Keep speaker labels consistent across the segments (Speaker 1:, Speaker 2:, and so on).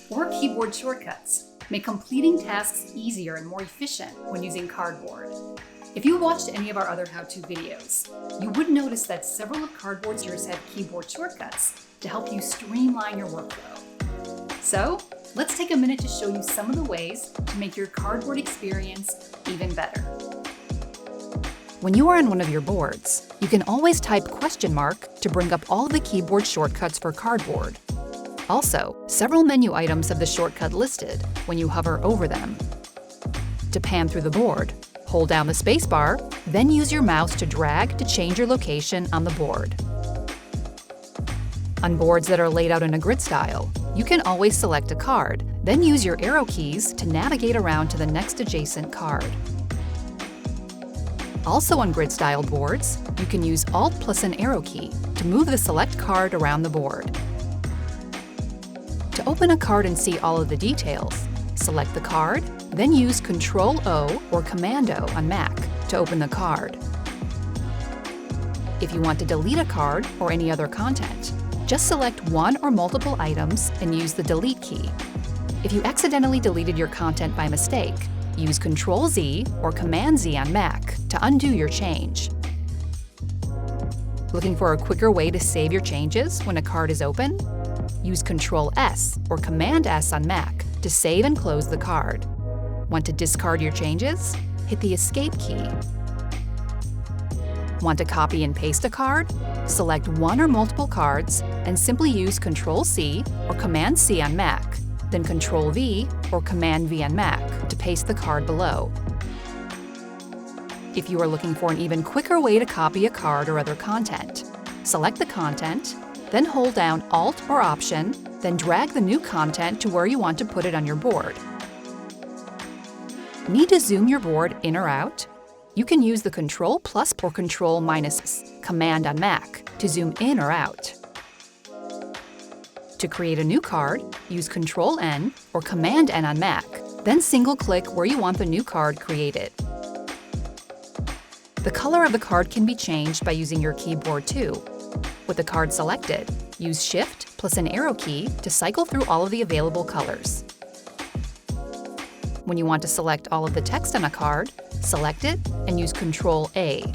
Speaker 1: or keyboard shortcuts make completing tasks easier and more efficient when using CardBoard. If you watched any of our other how-to videos, you would notice that several of CardBoard's features have keyboard shortcuts to help you streamline your workflow. So, let's take a minute to show you some of the ways to make your CardBoard experience even better.
Speaker 2: When you are on one of your boards, you can always type question mark to bring up all the keyboard shortcuts for CardBoard. Also, several menu items have the shortcut listed when you hover over them. To pan through the board, hold down the spacebar, then use your mouse to drag to change your location on the board. On boards that are laid out in a grid style, you can always select a card, then use your arrow keys to navigate around to the next adjacent card. Also on grid-style boards, you can use Alt plus an arrow key to move the select card around the board. To open a card and see all of the details, select the card, then use Ctrl-O or Command-O on Mac to open the card. If you want to delete a card or any other content, just select one or multiple items and use the Delete key. If you accidentally deleted your content by mistake, use Ctrl-Z or Command-Z on Mac to undo your change. Looking for a quicker way to save your changes when a card is open? Use Ctrl-S or Command-S on Mac to save and close the card. Want to discard your changes? Hit the Escape key. Want to copy and paste a card? Select one or multiple cards and simply use Ctrl-C or Command-C on Mac, then Ctrl-V or Command-V on Mac to paste the card below. If you are looking for an even quicker way to copy a card or other content, select the content, then hold down Alt or Option, then drag the new content to where you want to put it on your board. Need to zoom your board in or out? You can use the Ctrl+ or Ctrl- command on Mac to zoom in or out. To create a new card, use Ctrl-N or Command-N on Mac, then single-click where you want the new card created. The color of the card can be changed by using your keyboard too. With the card selected, use Shift plus an arrow key to cycle through all of the available colors. When you want to select all of the text on a card, select it and use Ctrl-A.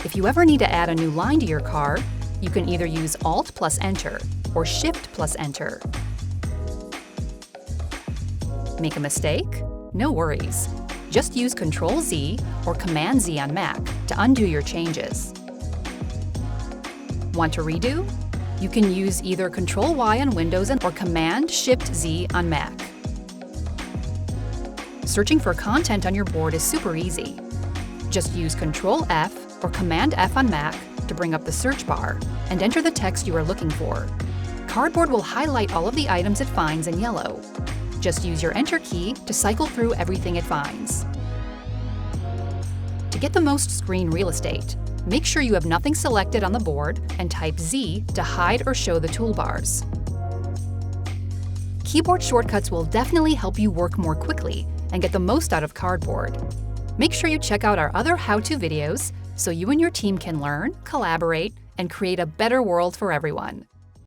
Speaker 2: If you ever need to add a new line to your card, you can either use Alt plus Enter or Shift plus Enter. Make a mistake? No worries. Just use Ctrl-Z or Command-Z on Mac to undo your changes. Want to redo? You can use either Ctrl-Y on Windows or Command-Shift-Z on Mac. Searching for content on your board is super easy. Just use Ctrl-F or Command-F on Mac to bring up the search bar and enter the text you are looking for. CardBoard will highlight all of the items it finds in yellow. Just use your Enter key to cycle through everything it finds. To get the most screen real estate, make sure you have nothing selected on the board and type Z to hide or show the toolbars. Keyboard shortcuts will definitely help you work more quickly and get the most out of CardBoard. Make sure you check out our other how-to videos so you and your team can learn, collaborate, and create a better world for everyone.